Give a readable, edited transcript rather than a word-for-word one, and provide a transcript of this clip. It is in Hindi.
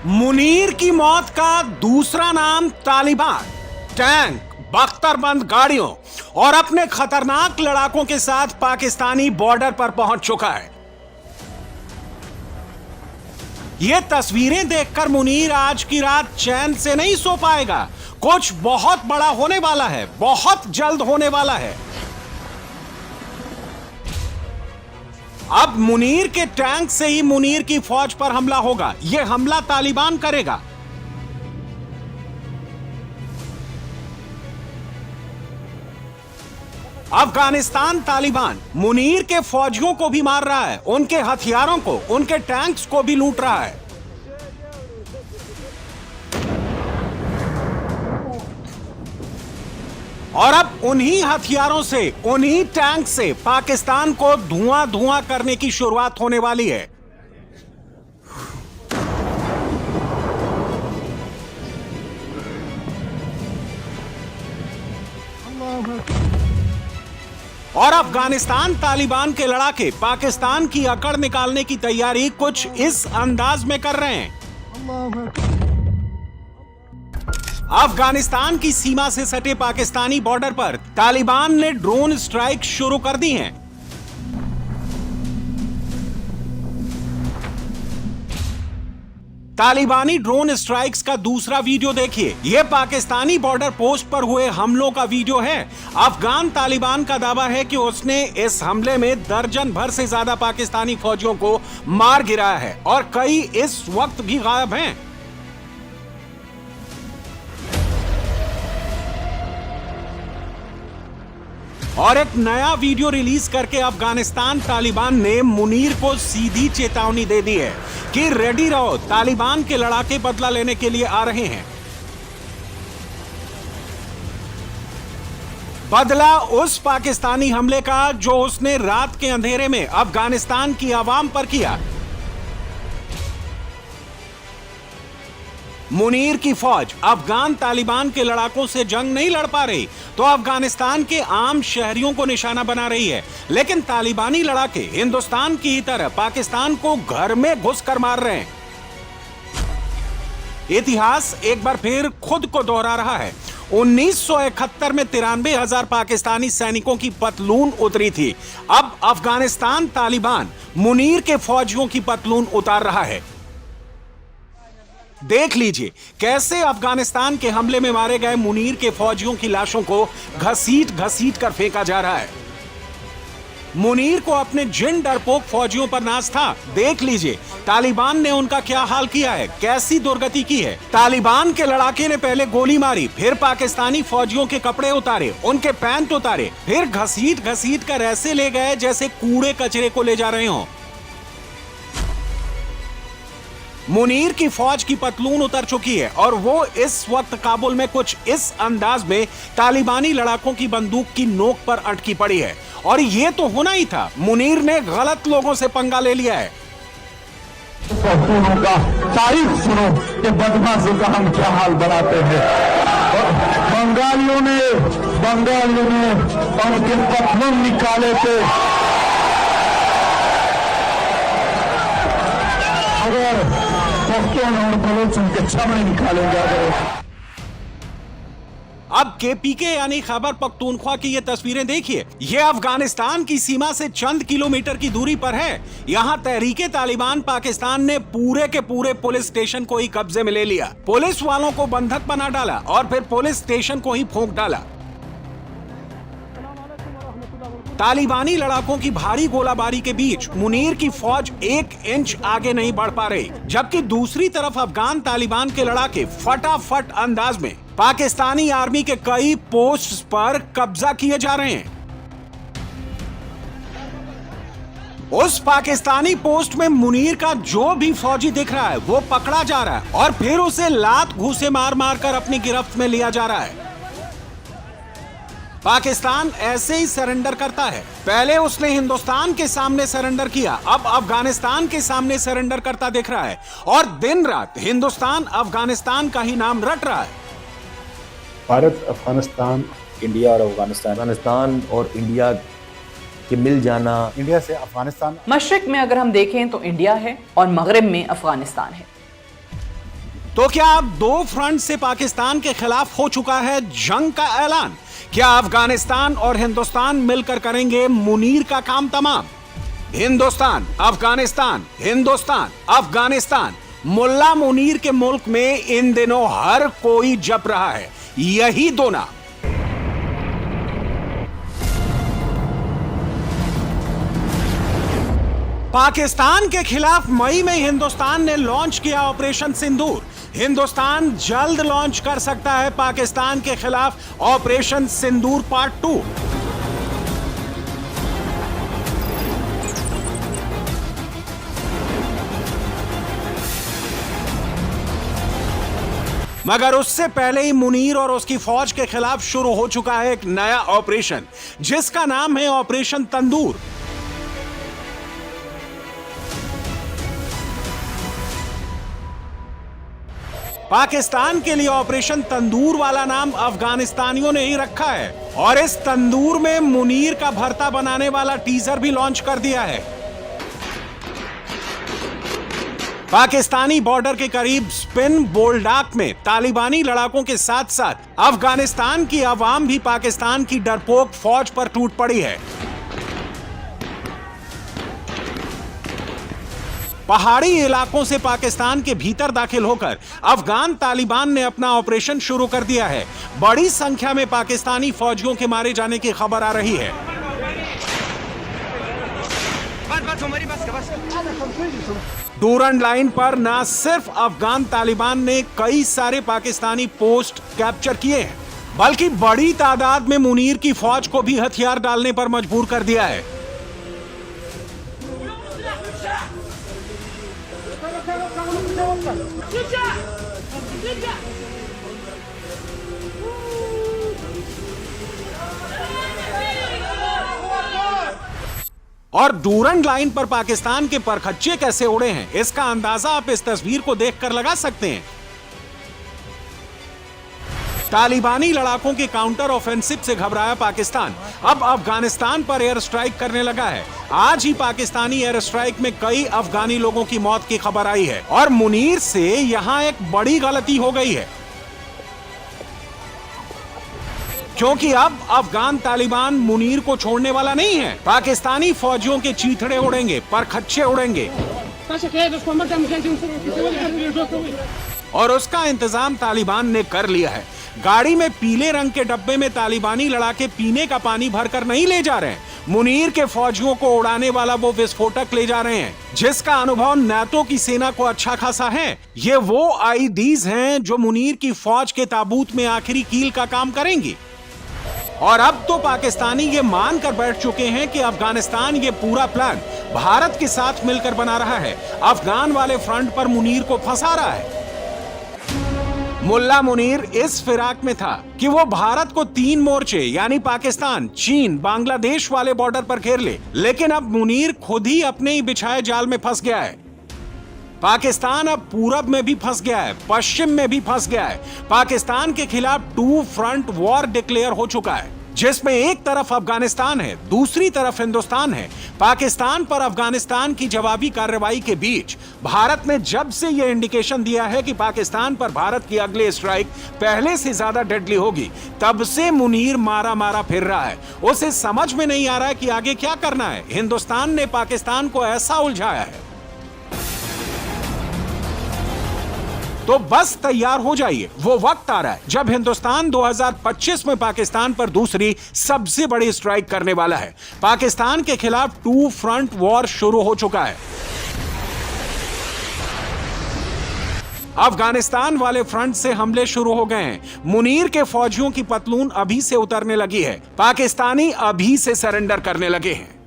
मुनीर की मौत का दूसरा नाम तालिबान टैंक, बख्तरबंद गाड़ियों और अपने खतरनाक लड़ाकों के साथ पाकिस्तानी बॉर्डर पर पहुंच चुका है। ये तस्वीरें देखकर मुनीर आज की रात चैन से नहीं सो पाएगा। कुछ बहुत बड़ा होने वाला है, बहुत जल्द होने वाला है। अब मुनीर के टैंक से ही मुनीर की फौज पर हमला होगा। यह हमला तालिबान करेगा। अफगानिस्तान तालिबान मुनीर के फौजियों को भी मार रहा है, उनके हथियारों को, उनके टैंक्स को भी लूट रहा है। और अब उन्हीं हथियारों से, उन्हीं टैंक से पाकिस्तान को धुआं धुआं करने की शुरुआत होने वाली है। और अफगानिस्तान तालिबान के लड़ाके पाकिस्तान की अकड़ निकालने की तैयारी कुछ इस अंदाज में कर रहे हैं। अफगानिस्तान की सीमा से सटे पाकिस्तानी बॉर्डर पर तालिबान ने ड्रोन स्ट्राइक शुरू कर दी हैं। तालिबानी ड्रोन स्ट्राइक्स का दूसरा वीडियो देखिए। यह पाकिस्तानी बॉर्डर पोस्ट पर हुए हमलों का वीडियो है। अफगान तालिबान का दावा है कि उसने इस हमले में दर्जन भर से ज्यादा पाकिस्तानी फौजियों को मार गिराया है और कई इस वक्त भी गायब हैं। और एक नया वीडियो रिलीज करके अफगानिस्तान तालिबान ने मुनीर को सीधी चेतावनी दे दी है कि रेडी रहो, तालिबान के लड़ाके बदला लेने के लिए आ रहे हैं। बदला उस पाकिस्तानी हमले का जो उसने रात के अंधेरे में अफगानिस्तान की आवाम पर किया। मुनीर की फौज अफगान तालिबान के लड़ाकों से जंग नहीं लड़ पा रही तो अफगानिस्तान के आम शहरियों को निशाना बना रही है, लेकिन तालिबानी लड़ाके हिंदुस्तान की ही तरह पाकिस्तान को घर में घुसकर मार रहे हैं। इतिहास एक बार फिर खुद को दोहरा रहा है। 1971 में 93,000 पाकिस्तानी सैनिकों की पतलून उतरी थी। अब अफगानिस्तान तालिबान मुनीर के फौजियों की पतलून उतार रहा है। देख लीजिए कैसे अफगानिस्तान के हमले में मारे गए मुनीर के फौजियों की लाशों को घसीट घसीट कर फेंका जा रहा है। मुनीर को अपने जिन डरपोक फौजियों पर नाज था, देख लीजिए तालिबान ने उनका क्या हाल किया है, कैसी दुर्गति की है। तालिबान के लड़ाके ने पहले गोली मारी, फिर पाकिस्तानी फौजियों के कपड़े उतारे, उनके पैंट उतारे, फिर घसीट घसीट कर ऐसे ले गए जैसे कूड़े कचरे को ले जा रहे हों। मुनीर की फौज की पतलून उतर चुकी है और वो इस वक्त काबुल में कुछ इस अंदाज में तालिबानी लड़ाकों की बंदूक की नोक पर अटकी पड़ी है। और ये तो होना ही था, मुनीर ने गलत लोगों से पंगा ले लिया है। का तारीफ सुनो कि बदमाशों का हम क्या हाल बनाते हैं। बंगालियों ने उनके पतलून निकाले थे। अगर निकालेंगे। अब केपीके यानी खैबर पख्तूनख्वा की ये तस्वीरें देखिए। ये अफगानिस्तान की सीमा से चंद किलोमीटर की दूरी पर है। यहाँ तहरीके तालिबान पाकिस्तान ने पूरे के पूरे पुलिस स्टेशन को ही कब्जे में ले लिया, पुलिस वालों को बंधक बना डाला और फिर पुलिस स्टेशन को ही फूंक डाला। तालिबानी लड़ाकों की भारी गोलाबारी के बीच मुनीर की फौज 1 इंच आगे नहीं बढ़ पा रही, जबकि दूसरी तरफ अफगान तालिबान के लड़ाके फटाफट अंदाज में पाकिस्तानी आर्मी के कई पोस्ट्स पर कब्जा किए जा रहे हैं। उस पाकिस्तानी पोस्ट में मुनीर का जो भी फौजी दिख रहा है वो पकड़ा जा रहा है और फिर उसे लात घूंसे मार मार कर अपनी गिरफ्त में लिया जा रहा है। पाकिस्तान ऐसे ही सरेंडर करता है। पहले उसने हिंदुस्तान के सामने सरेंडर किया, अब अफगानिस्तान के सामने सरेंडर करता दिख रहा है और दिन रात हिंदुस्तान अफगानिस्तान का ही नाम रट रहा है। भारत, अफगानिस्तान, इंडिया और अफगानिस्तान और इंडिया के मिल जाना। इंडिया से अफगानिस्तान, मशरिक में अगर हम देखें तो इंडिया है और मगरिब में अफगानिस्तान है। तो क्या अब दो फ्रंट से पाकिस्तान के खिलाफ हो चुका है जंग का ऐलान? क्या अफगानिस्तान और हिंदुस्तान मिलकर करेंगे मुनीर का काम तमाम? हिंदुस्तान अफगानिस्तान, हिंदुस्तान अफगानिस्तान, मुल्ला मुनीर के मुल्क में इन दिनों हर कोई जप रहा है यही दो नाम। पाकिस्तान के खिलाफ मई में हिंदुस्तान ने लॉन्च किया ऑपरेशन सिंदूर। हिंदुस्तान जल्द लॉन्च कर सकता है पाकिस्तान के खिलाफ ऑपरेशन सिंदूर पार्ट 2। मगर उससे पहले ही मुनीर और उसकी फौज के खिलाफ शुरू हो चुका है एक नया ऑपरेशन, जिसका नाम है ऑपरेशन तंदूर। पाकिस्तान के लिए ऑपरेशन तंदूर वाला अफगान अफगानिस्तानियों ने ही रखा है और इस तंदूर में मुनीर का भरता बनाने वाला टीजर भी लॉन्च कर दिया है। पाकिस्तानी बॉर्डर के करीब स्पिन बोल्डाक में तालिबानी लड़ाकों के साथ साथ अफगानिस्तान की आवाम भी पाकिस्तान की डरपोक फौज पर टूट पड़ी है। पहाड़ी इलाकों से पाकिस्तान के भीतर दाखिल होकर अफगान तालिबान ने अपना ऑपरेशन शुरू कर दिया है। बड़ी संख्या में पाकिस्तानी फौजियों के मारे जाने की खबर आ रही है। डूरन लाइन पर न सिर्फ अफगान तालिबान ने कई सारे पाकिस्तानी पोस्ट कैप्चर किए हैं, बल्कि बड़ी तादाद में मुनीर की फौज को भी हथियार डालने पर मजबूर कर दिया है। और डूरन लाइन पर पाकिस्तान के परखच्चे कैसे उड़े हैं, इसका अंदाजा आप इस तस्वीर को देखकर लगा सकते हैं। तालिबानी लड़ाकों के काउंटर ऑफेंसिव से घबराया पाकिस्तान अब अफगानिस्तान पर एयर स्ट्राइक करने लगा है। आज ही पाकिस्तानी एयर स्ट्राइक में कई अफगानी लोगों की मौत की खबर आई है और मुनीर से यहां एक बड़ी गलती हो गई है, क्योंकि अब अफगान तालिबान मुनीर को छोड़ने वाला नहीं है। पाकिस्तानी फौजियों के चीथड़े उड़ेंगे, परखच्चे उड़ेंगे और उसका इंतजाम तालिबान ने कर लिया है। गाड़ी में पीले रंग के डब्बे में तालिबानी लड़ाके पीने का पानी भरकर नहीं ले जा रहे हैं, मुनीर के फौजियों को उड़ाने वाला वो विस्फोटक ले जा रहे हैं, जिसका अनुभव नाटो की सेना को अच्छा खासा है। ये वो आईडीज हैं जो मुनीर की फौज के ताबूत में आखिरी कील का काम करेंगी। और अब तो पाकिस्तानी ये मानकर बैठ चुके हैं कि अफगानिस्तान ये पूरा प्लान भारत के साथ मिलकर बना रहा है, अफगान वाले फ्रंट पर मुनीर को फंसा रहा है। मुल्ला मुनीर इस फिराक में था कि वो भारत को 3 मोर्चे यानी पाकिस्तान, चीन, बांग्लादेश वाले बॉर्डर पर घेर ले, लेकिन अब मुनीर खुद ही अपने ही बिछाए जाल में फंस गया है। पाकिस्तान अब पूरब में भी फंस गया है, पश्चिम में भी फंस गया है। पाकिस्तान के खिलाफ 2 फ्रंट वॉर डिक्लेयर हो चुका है, जिसमें एक तरफ अफगानिस्तान है, दूसरी तरफ हिंदुस्तान है। पाकिस्तान पर अफगानिस्तान की जवाबी कार्रवाई के बीच भारत ने जब से यह इंडिकेशन दिया है कि पाकिस्तान पर भारत की अगली स्ट्राइक पहले से ज्यादा डेडली होगी, तब से मुनीर मारा मारा फिर रहा है। उसे समझ में नहीं आ रहा है कि आगे क्या करना है। हिंदुस्तान ने पाकिस्तान को ऐसा उलझाया है, तो बस तैयार हो जाइए, वो वक्त आ रहा है जब हिंदुस्तान 2025 में पाकिस्तान पर दूसरी सबसे बड़ी स्ट्राइक करने वाला है। पाकिस्तान के खिलाफ 2 फ्रंट वॉर शुरू हो चुका है। अफगानिस्तान वाले फ्रंट से हमले शुरू हो गए हैं। मुनीर के फौजियों की पतलून अभी से उतरने लगी है, पाकिस्तानी अभी से सरेंडर करने लगे हैं।